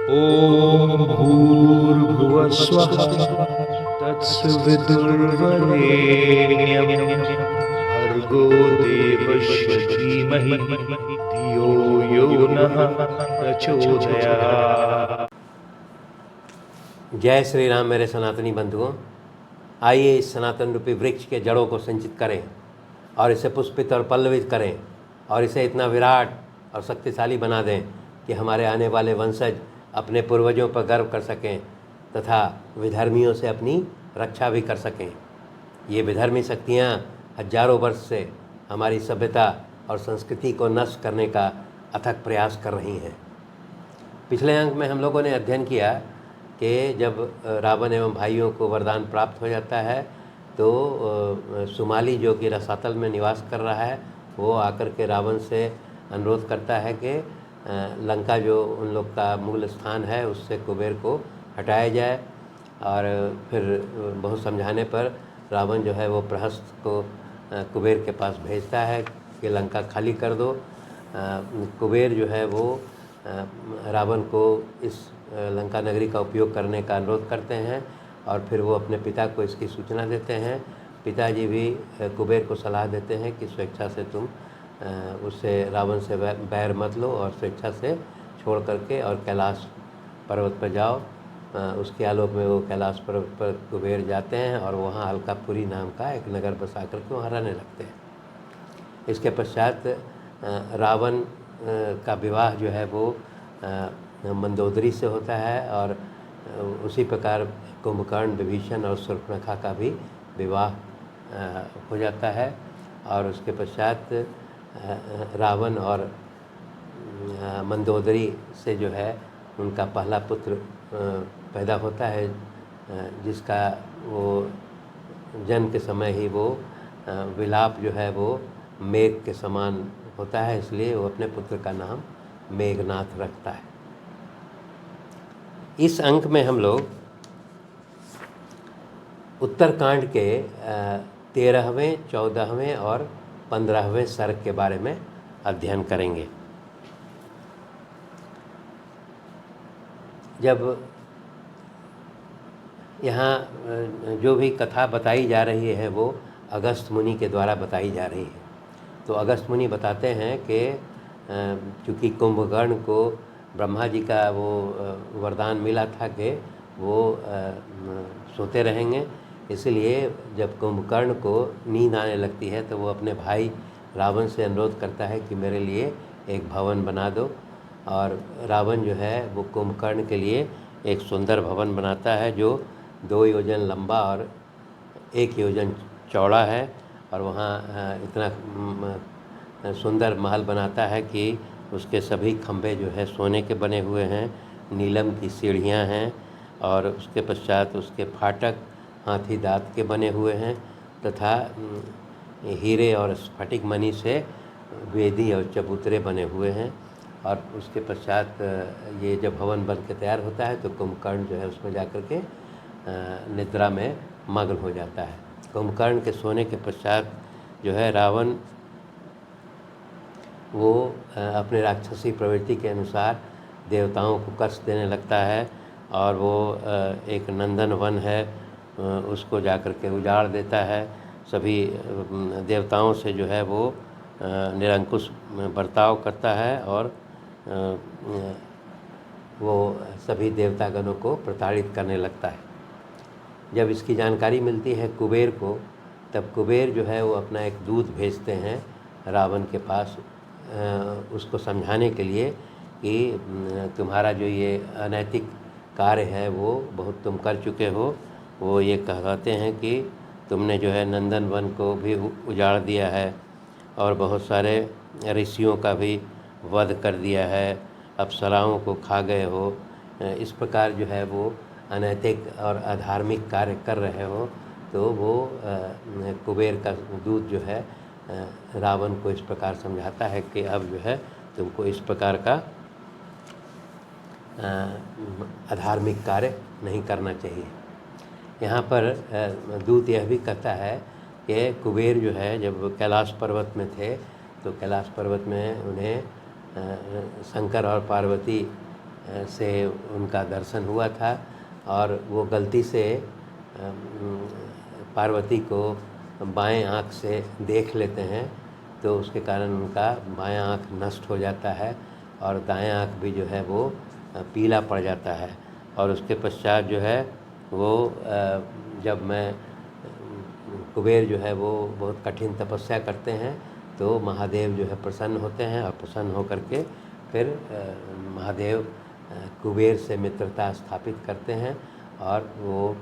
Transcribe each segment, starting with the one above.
ॐ भूर्भुवः स्वः तत्सवितुर्वरेण्यं भर्गो देवस्य धीमहि धियो यो नः प्रचोदयात्। जय श्री राम मेरे सनातनी बंधुओं। आइए इस सनातन रूपी वृक्ष के जड़ों को संचित करें और इसे पुष्पित और पल्लवित करें और इसे इतना विराट और शक्तिशाली बना दें कि हमारे आने वाले वंशज अपने पूर्वजों पर गर्व कर सकें तथा विधर्मियों से अपनी रक्षा भी कर सकें। ये विधर्मी शक्तियाँ हजारों वर्ष से हमारी सभ्यता और संस्कृति को नष्ट करने का अथक प्रयास कर रही हैं। पिछले अंक में हम लोगों ने अध्ययन किया कि जब रावण एवं भाइयों को वरदान प्राप्त हो जाता है तो सुमाली जो कि रसातल में निवास कर रहा है वो आकर के रावण से अनुरोध करता है कि लंका जो उन लोग का मूल स्थान है उससे कुबेर को हटाया जाए। और फिर बहुत समझाने पर रावण जो है वो प्रहस्त को कुबेर के पास भेजता है कि लंका खाली कर दो। कुबेर जो है वो रावण को इस लंका नगरी का उपयोग करने का अनुरोध करते हैं और फिर वो अपने पिता को इसकी सूचना देते हैं। पिताजी भी कुबेर को सलाह देते हैं कि स्वेच्छा से तुम उससे रावण से बैर मत लो और स्वेच्छा से छोड़ करके और कैलाश पर्वत पर जाओ। उसके आलोक में वो कैलाश पर्वत पर कुबेर जाते हैं और वहाँ अलकापुरी नाम का एक नगर बसा करके वहाँ रहने लगते हैं। इसके पश्चात रावण का विवाह जो है वो मंदोदरी से होता है और उसी प्रकार कुंभकर्ण, विभीषण और शूर्पणखा का भी विवाह हो जाता है। और उसके पश्चात रावण और मंदोदरी से जो है उनका पहला पुत्र पैदा होता है जिसका वो जन्म के समय ही वो विलाप जो है वो मेघ के समान होता है, इसलिए वो अपने पुत्र का नाम मेघनाथ रखता है। इस अंक में हम लोग उत्तरकांड के 13वें, 14वें और 15वें सर्ग के बारे में अध्ययन करेंगे। जब यहाँ जो भी कथा बताई जा रही है वो अगस्त मुनि के द्वारा बताई जा रही है। तो अगस्त मुनि बताते हैं कि चूँकि कुंभकर्ण को ब्रह्मा जी का वो वरदान मिला था कि वो सोते रहेंगे, इसलिए जब कुंभकर्ण को नींद आने लगती है तो वो अपने भाई रावण से अनुरोध करता है कि मेरे लिए एक भवन बना दो। और रावण जो है वो कुंभकर्ण के लिए एक सुंदर भवन बनाता है जो 2 योजन लंबा और 1 योजन चौड़ा है और वहाँ इतना सुंदर महल बनाता है कि उसके सभी खंभे जो है सोने के बने हुए हैं, नीलम की सीढ़ियाँ हैं और उसके पश्चात उसके फाटक हाथी दाँत के बने हुए हैं तथा हीरे और स्फटिक मणि से वेदी और चबूतरे बने हुए हैं। और उसके पश्चात ये जब भवन बन के तैयार होता है तो कुंभकर्ण जो है उसमें जाकर के निद्रा में मग्न हो जाता है। कुंभकर्ण के सोने के पश्चात जो है रावण वो अपने राक्षसी प्रवृत्ति के अनुसार देवताओं को कष्ट देने लगता है और वो एक नंदन वन है उसको जाकर के उजाड़ देता है। सभी देवताओं से जो है वो निरंकुश बर्ताव करता है और वो सभी देवतागणों को प्रताड़ित करने लगता है। जब इसकी जानकारी मिलती है कुबेर को, तब कुबेर जो है वो अपना एक दूत भेजते हैं रावण के पास उसको समझाने के लिए कि तुम्हारा जो ये अनैतिक कार्य है वो बहुत तुम कर चुके हो। वो ये कहते हैं कि तुमने जो है नंदन वन को भी उजाड़ दिया है और बहुत सारे ऋषियों का भी वध कर दिया है, अप्सराओं को खा गए हो। इस प्रकार जो है वो अनैतिक और अधार्मिक कार्य कर रहे हो। तो वो कुबेर का दूत जो है रावण को इस प्रकार समझाता है कि अब जो है तुमको इस प्रकार का अधार्मिक कार्य नहीं करना चाहिए। यहाँ पर दूत यह भी कहता है कि कुबेर जो है जब कैलाश पर्वत में थे तो कैलाश पर्वत में उन्हें शंकर और पार्वती से उनका दर्शन हुआ था और वो गलती से पार्वती को बाएं आँख से देख लेते हैं, तो उसके कारण उनका बायां आँख नष्ट हो जाता है और दायां आँख भी जो है वो पीला पड़ जाता है। और उसके पश्चात जो है वो जब मैं कुबेर जो है वो बहुत कठिन तपस्या करते हैं, तो महादेव जो है प्रसन्न होते हैं और प्रसन्न होकर के फिर महादेव कुबेर से मित्रता स्थापित करते हैं और वो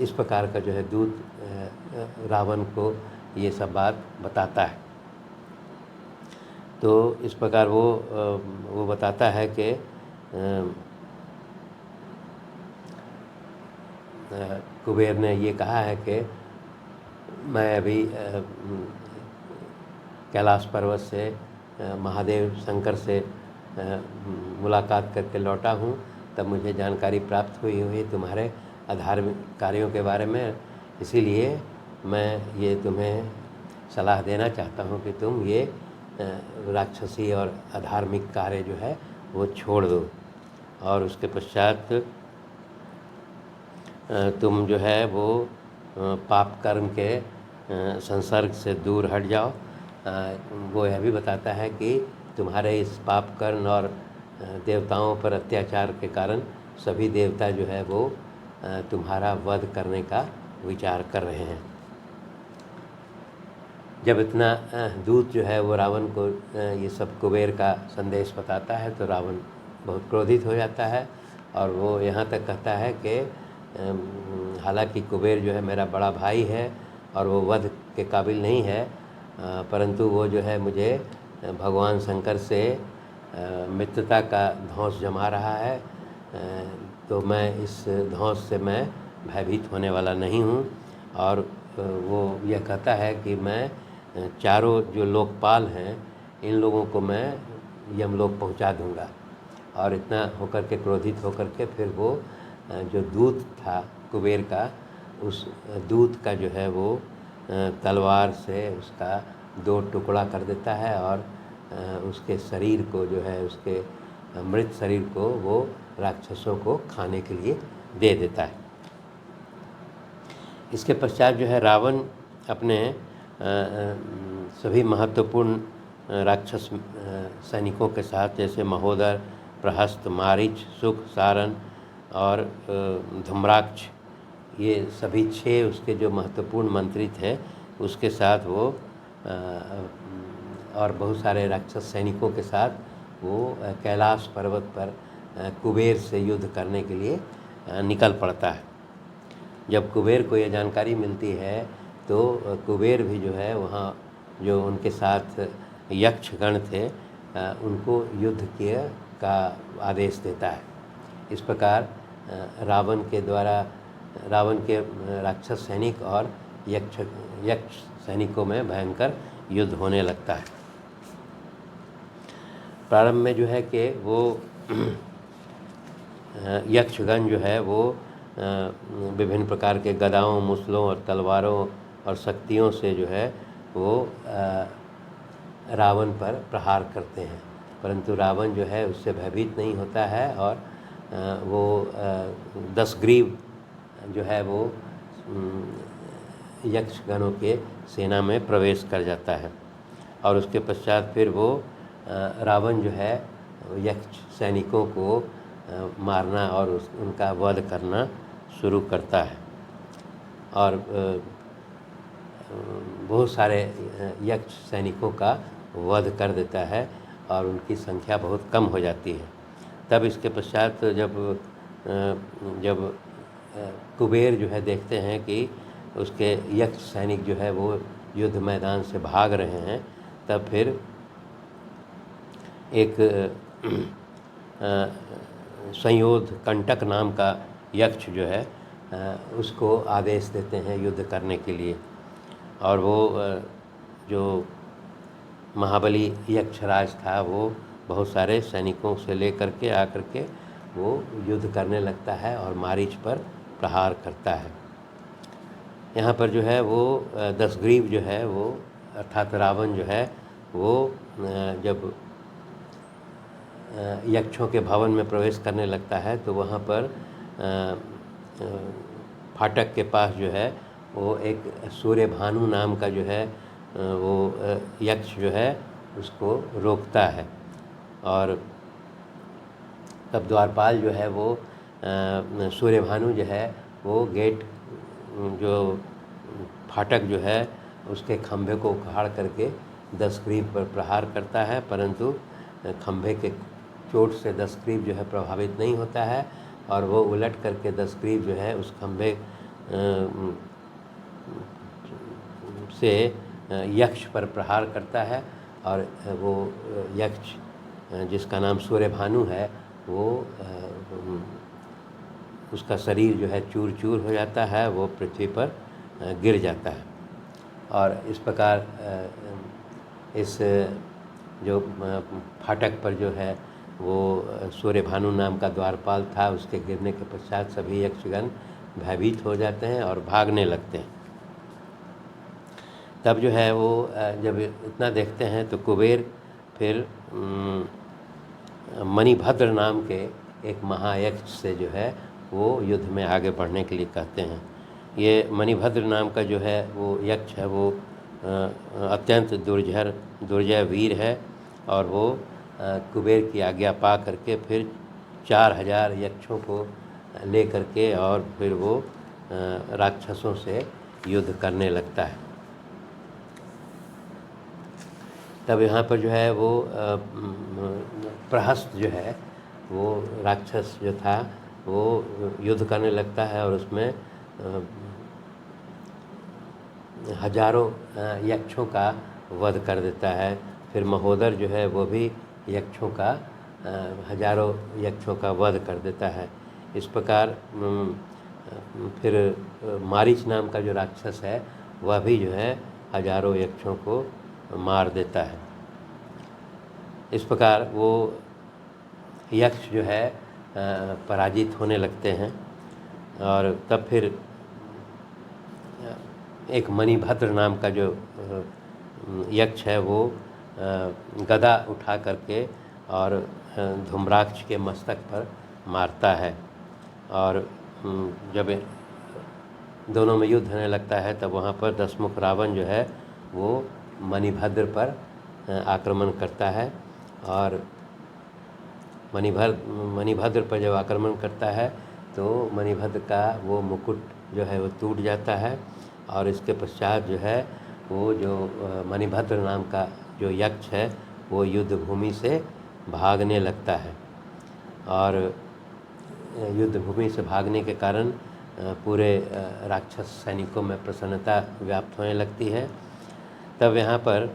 इस प्रकार का जो है दूत रावण को ये सब बात बताता है। तो इस प्रकार वो बताता है कि कुबेर ने ये कहा है कि मैं अभी कैलाश पर्वत से महादेव शंकर से मुलाकात करके लौटा हूँ, तब मुझे जानकारी प्राप्त हुई तुम्हारे अधार्मिक कार्यों के बारे में, इसीलिए मैं ये तुम्हें सलाह देना चाहता हूँ कि तुम ये राक्षसी और अधार्मिक कार्य जो है वो छोड़ दो और उसके पश्चात तुम जो है वो पाप कर्म के संसर्ग से दूर हट जाओ। वो यह भी बताता है कि तुम्हारे इस पाप कर्म और देवताओं पर अत्याचार के कारण सभी देवता जो है वो तुम्हारा वध करने का विचार कर रहे हैं। जब इतना दूत जो है वो रावण को ये सब कुबेर का संदेश बताता है, तो रावण बहुत क्रोधित हो जाता है और वो यहाँ तक कहता है कि हालांकि कुबेर जो है मेरा बड़ा भाई है और वो वध के काबिल नहीं है, परंतु वो जो है मुझे भगवान शंकर से मित्रता का धौंस जमा रहा है, तो मैं इस धौंस से मैं भयभीत होने वाला नहीं हूँ। और वो यह कहता है कि मैं चारों जो लोकपाल हैं इन लोगों को मैं यमलोक पहुँचा दूँगा। और इतना होकर के क्रोधित होकर के फिर वो जो दूत था कुबेर का, उस दूत का जो है वो तलवार से उसका 2 टुकड़ा कर देता है और उसके शरीर को जो है उसके मृत शरीर को वो राक्षसों को खाने के लिए दे देता है। इसके पश्चात जो है रावण अपने सभी महत्वपूर्ण राक्षस सैनिकों के साथ, जैसे महोदर, प्रहस्त, मारीच, सुख, सारन और धूम्राक्ष, ये सभी 6 उसके जो महत्वपूर्ण मंत्री थे उसके साथ वो और बहुत सारे राक्षस सैनिकों के साथ वो कैलाश पर्वत पर कुबेर से युद्ध करने के लिए निकल पड़ता है। जब कुबेर को ये जानकारी मिलती है तो कुबेर भी जो है वहाँ जो उनके साथ यक्षगण थे उनको युद्ध का आदेश देता है। इस प्रकार रावण के राक्षस सैनिक और यक्ष सैनिकों में भयंकर युद्ध होने लगता है। प्रारंभ में जो है कि वो यक्षगण जो है वो विभिन्न प्रकार के गदाओं, मुसलों और तलवारों और शक्तियों से जो है वो रावण पर प्रहार करते हैं, परंतु रावण जो है उससे भयभीत नहीं होता है और वो 10 ग्रीव जो है वो यक्षगणों के सेना में प्रवेश कर जाता है। और उसके पश्चात फिर वो रावण जो है यक्ष सैनिकों को मारना और उनका वध करना शुरू करता है और बहुत सारे यक्ष सैनिकों का वध कर देता है और उनकी संख्या बहुत कम हो जाती है। तब इसके पश्चात जब कुबेर जो है देखते हैं कि उसके यक्ष सैनिक जो है वो युद्ध मैदान से भाग रहे हैं, तब फिर एक संयोध कंटक नाम का यक्ष जो है उसको आदेश देते हैं युद्ध करने के लिए। और वो जो महाबली यक्षराज था वो बहुत सारे सैनिकों से लेकर के आकर के वो युद्ध करने लगता है और मारीच पर प्रहार करता है। यहाँ पर जो है वो 10 ग्रीव जो है वो अर्थात रावण जो है वो जब यक्षों के भवन में प्रवेश करने लगता है तो वहाँ पर फाटक के पास जो है वो एक सूर्यभानु नाम का जो है वो यक्ष जो है उसको रोकता है। और तब द्वारपाल जो है वो सूर्यभानु जो है वो गेट जो फाटक जो है उसके खंभे को उखाड़ करके दशग्रीव पर प्रहार करता है, परंतु खंभे के चोट से दशग्रीव जो है प्रभावित नहीं होता है और वो उलट करके दशग्रीव जो है उस खंभे से यक्ष पर प्रहार करता है और वो यक्ष जिसका नाम सूर्यभानु है वो उसका शरीर जो है चूर चूर हो जाता है, वो पृथ्वी पर गिर जाता है। और इस प्रकार इस जो फाटक पर जो है वो सूर्यभानु नाम का द्वारपाल था, उसके गिरने के पश्चात सभी यक्षगण भयभीत हो जाते हैं और भागने लगते हैं। तब जो है वो जब इतना देखते हैं तो कुबेर फिर मणिभद्र नाम के एक महायक्ष से जो है वो युद्ध में आगे बढ़ने के लिए कहते हैं। ये मणिभद्र नाम का जो है वो यक्ष है वो अत्यंत दुर्जय वीर है और वो कुबेर की आज्ञा पा करके फिर 4000 यक्षों को ले करके और फिर वो राक्षसों से युद्ध करने लगता है। तब यहाँ पर जो है वो प्रहस्त जो है वो राक्षस जो था वो युद्ध करने लगता है और उसमें हजारों यक्षों का वध कर देता है। फिर महोदर जो है वो भी यक्षों का हजारों यक्षों का वध कर देता है। इस प्रकार फिर मारीच नाम का जो राक्षस है वह भी जो है हजारों यक्षों को मार देता है। इस प्रकार वो यक्ष जो है पराजित होने लगते हैं और तब फिर एक मणिभद्र नाम का जो यक्ष है वो गदा उठा करके और धूम्राक्ष के मस्तक पर मारता है। और जब दोनों में युद्ध होने लगता है तब वहाँ पर दशमुख रावण जो है वो मणिभद्र पर आक्रमण करता है और मणिभद्र पर जब आक्रमण करता है तो मणिभद्र का वो मुकुट जो है वो टूट जाता है और इसके पश्चात जो है वो जो मणिभद्र नाम का जो यक्ष है वो युद्ध भूमि से भागने लगता है। और युद्ध भूमि से भागने के कारण पूरे राक्षस सैनिकों में प्रसन्नता व्याप्त होने लगती है। तब यहाँ पर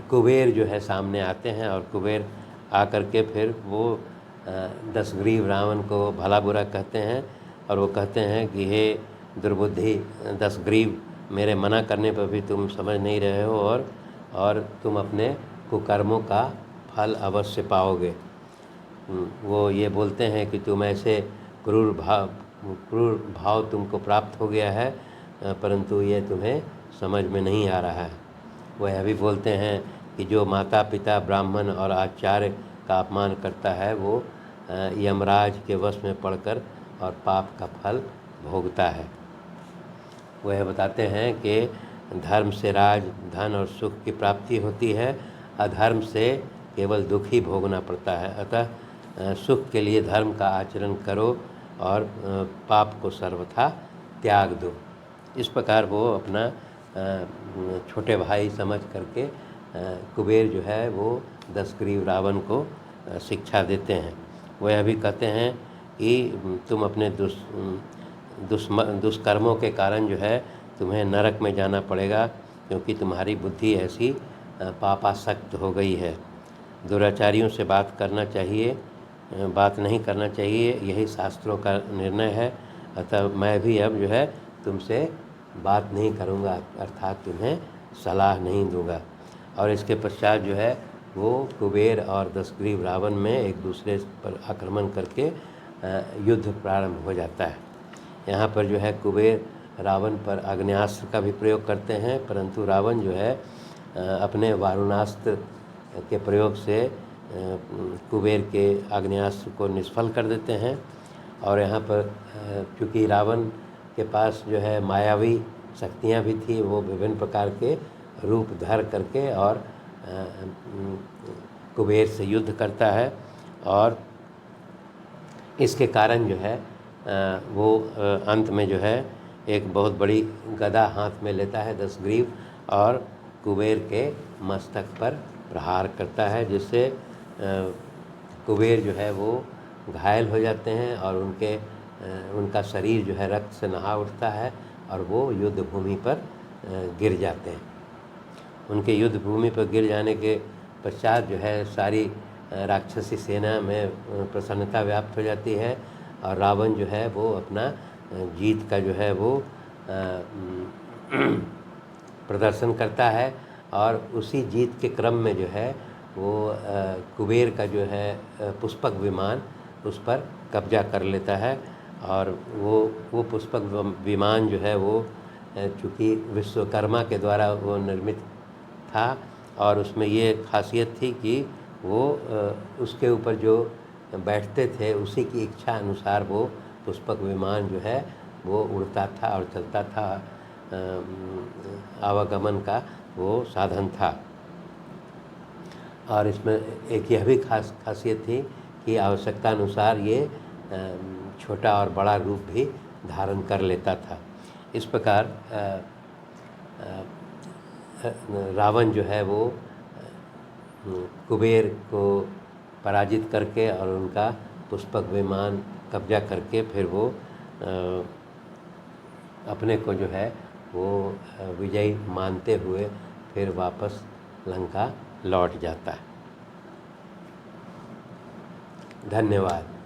कुबेर जो है सामने आते हैं और कुबेर आकर के फिर वो दशग्रीव रावण को भला बुरा कहते हैं और वो कहते हैं कि हे दुर्बुद्धि दशग्रीव, मेरे मना करने पर भी तुम समझ नहीं रहे हो और तुम अपने कुकर्मों का फल अवश्य पाओगे। वो ये बोलते हैं कि तुम ऐसे क्रूर भाव तुमको प्राप्त हो गया है परंतु ये तुम्हें समझ में नहीं आ रहा है। वह भी बोलते हैं कि जो माता पिता ब्राह्मण और आचार्य का अपमान करता है वो यमराज के वश में पड़कर और पाप का फल भोगता है। वह बताते हैं कि धर्म से राज, धन और सुख की प्राप्ति होती है, अधर्म से केवल दुख ही भोगना पड़ता है। अतः सुख के लिए धर्म का आचरण करो और पाप को सर्वथा त्याग दो। इस प्रकार वो अपना छोटे भाई समझ करके कुबेर जो है वो दशग्रीव रावण को शिक्षा देते हैं। वह भी कहते हैं कि तुम अपने दुष्कर्मों के कारण जो है तुम्हें नरक में जाना पड़ेगा क्योंकि तुम्हारी बुद्धि ऐसी पापासक्त हो गई है। दुराचारियों से बात नहीं करना चाहिए, यही शास्त्रों का निर्णय है। अतः मैं भी अब जो है तुमसे बात नहीं करूँगा, अर्थात तुम्हें सलाह नहीं दूंगा। और इसके पश्चात जो है वो कुबेर और दशग्रीव रावण में एक दूसरे पर आक्रमण करके युद्ध प्रारंभ हो जाता है। यहाँ पर जो है कुबेर रावण पर आग्नेयास्त्र का भी प्रयोग करते हैं परंतु रावण जो है अपने वारुणास्त्र के प्रयोग से कुबेर के आग्नेयास्त्र को निष्फल कर देते हैं। और यहाँ पर चूँकि रावण के पास जो है मायावी शक्तियाँ भी थी, वो विभिन्न प्रकार के रूप धर करके और कुबेर से युद्ध करता है। और इसके कारण जो है वो अंत में जो है एक बहुत बड़ी गदा हाथ में लेता है, 10 ग्रीव, और कुबेर के मस्तक पर प्रहार करता है, जिससे कुबेर जो है वो घायल हो जाते हैं और उनका शरीर जो है रक्त से नहा उठता है और वो युद्ध भूमि पर गिर जाते हैं। उनके युद्ध भूमि पर गिर जाने के पश्चात जो है सारी राक्षसी सेना में प्रसन्नता व्याप्त हो जाती है और रावण जो है वो अपना जीत का जो है वो प्रदर्शन करता है। और उसी जीत के क्रम में जो है वो कुबेर का जो है पुष्पक विमान उस पर कब्जा कर लेता है। और वो पुष्पक विमान जो है वो चूँकि विश्वकर्मा के द्वारा वो निर्मित था और उसमें ये खासियत थी कि वो उसके ऊपर जो बैठते थे उसी की इच्छा अनुसार वो पुष्पक विमान जो है वो उड़ता था और चलता था, आवागमन का वो साधन था। और इसमें एक यह भी खासियत थी कि आवश्यकता अनुसार ये छोटा और बड़ा रूप भी धारण कर लेता था। इस प्रकार रावण जो है वो कुबेर को पराजित करके और उनका पुष्पक विमान कब्जा करके फिर वो अपने को जो है वो विजयी मानते हुए फिर वापस लंका लौट जाता है। धन्यवाद।